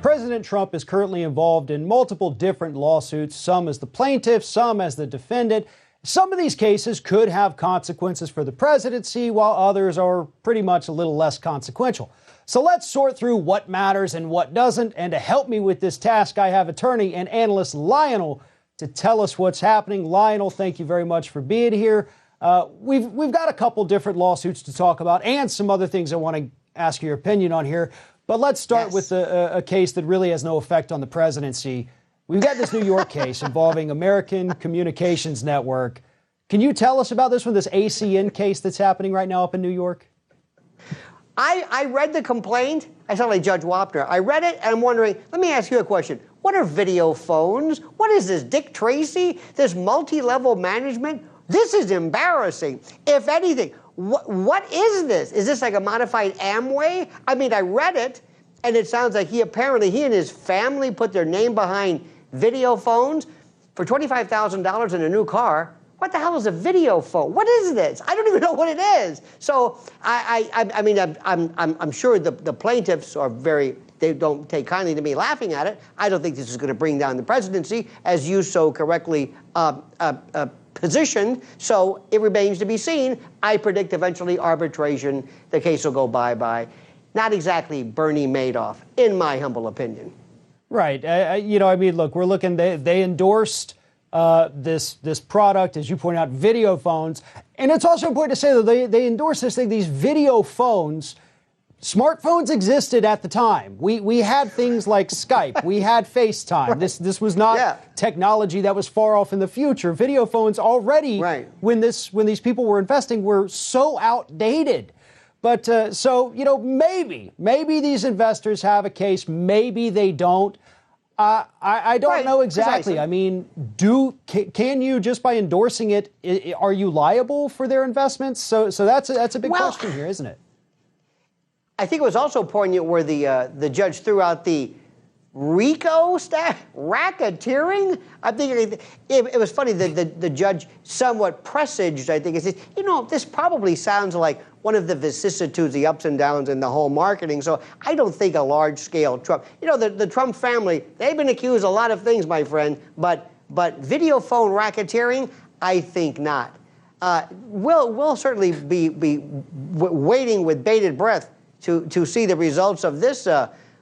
President Trump is currently involved in multiple different lawsuits, some as the plaintiff, some as the defendant. Some of these cases could have consequences for the presidency, while others are pretty much a little less consequential. So let's sort through what matters and what doesn't. And to help me with this task, I have attorney and analyst Lionel to tell us what's happening. Lionel, thank you very much for being here. We've got a couple different lawsuits to talk about and some other things I want to ask your opinion on here. But let's start with a case that really has no effect on the presidency. We've got this New York case involving American Communications Network. Can you tell us about this one, this ACN case that's happening right now up in New York? I read the complaint. I sound like Judge Wapner. I read it, and I'm wondering, let me ask you a question. What are video phones? What is this, Dick Tracy? This multi-level management? This is embarrassing. If anything, what is this? Is this like a modified Amway? I mean, I read it, and it sounds like he and his family put their name behind video phones for $25,000 in a new car. What the hell is a video phone? What is this? I don't even know what it is. So I mean, I'm sure the plaintiffs are they don't take kindly to me laughing at it. I don't think this is going to bring down the presidency, as you so correctly positioned. So it remains to be seen. I predict eventually arbitration. The case will go bye-bye. Not exactly Bernie Madoff, in my humble opinion. Right. I mean, look, we're looking. They endorsed this product, as you point out, video phones. And it's also important to say that they endorse this thing, these video phones. Smartphones existed at the time. We had things like Skype. We had FaceTime. Right. This was not technology that was far off in the future. Video phones already, when these people were investing, were so outdated. But maybe these investors have a case. Maybe they don't. I don't know exactly. Precisely. I mean, can you, just by endorsing it, are you liable for their investments? So that's a big question here, isn't it? I think it was also poignant where the judge threw out the RICO racketeering. I think it was funny that the judge somewhat presaged, I think, he said, this probably sounds like one of the vicissitudes, the ups and downs in the whole marketing. So I don't think a large-scale Trump. The Trump family, they've been accused of a lot of things, my friend, but video phone racketeering, I think not. We'll certainly be waiting with bated breath to see the results of this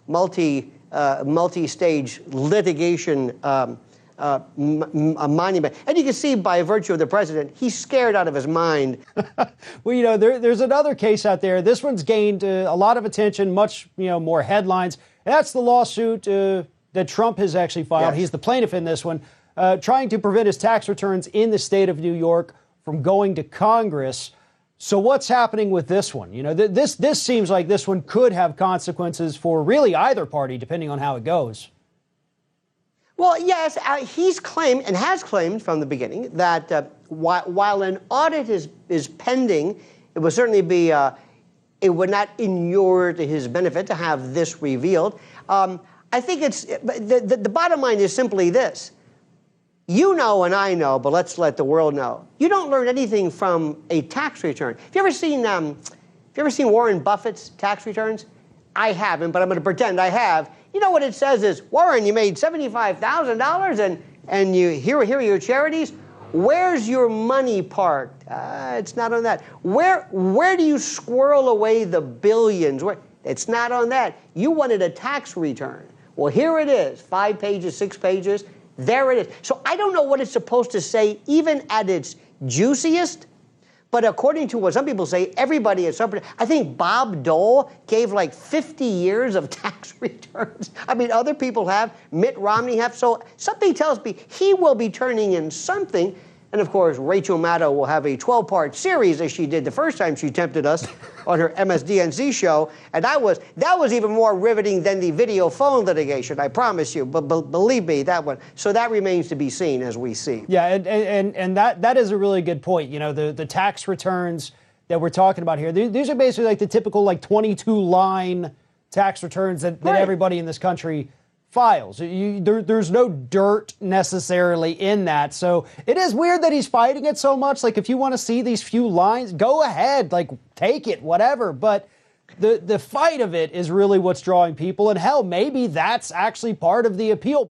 multi-stage litigation monument. And you can see by virtue of the president, he's scared out of his mind. Well, there's another case out there. This one's gained a lot of attention, much more headlines. And that's the lawsuit that Trump has actually filed. Yes. He's the plaintiff in this one, trying to prevent his tax returns in the state of New York from going to Congress. So what's happening with this one? This seems like this one could have consequences for really either party, depending on how it goes. Well, yes, he's claimed and has claimed from the beginning that while an audit is pending, it would certainly be it would not inure to his benefit to have this revealed. I think the bottom line is simply this. You know and I know, but let's let the world know. You don't learn anything from a tax return. Have you ever seen Warren Buffett's tax returns? I haven't, but I'm going to pretend I have. You know what it says is, Warren, you made $75,000 and here are your charities. Where's your money parked? It's not on that. Where do you squirrel away the billions? It's not on that. You wanted a tax return. Well, here it is, 5 pages, 6 pages. There it is. So I don't know what it's supposed to say, even at its juiciest. But according to what some people say, everybody is something. I think Bob Dole gave like 50 years of tax returns. I mean, other people have. Mitt Romney have. So something tells me he will be turning in something. And of course, Rachel Maddow will have a 12-part series as she did the first time she tempted us on her MSDNC show. And that was even more riveting than the video phone litigation, I promise you. But believe me, that one. So that remains to be seen as we see. Yeah, and that is a really good point. The tax returns that we're talking about here, these are basically like the typical 22-line tax returns that everybody in this country files. There's no dirt necessarily in that. So it is weird that he's fighting it so much. Like, if you want to see these few lines, go ahead, take it, whatever. But The fight of it is really what's drawing people, and hell, maybe that's actually part of the appeal.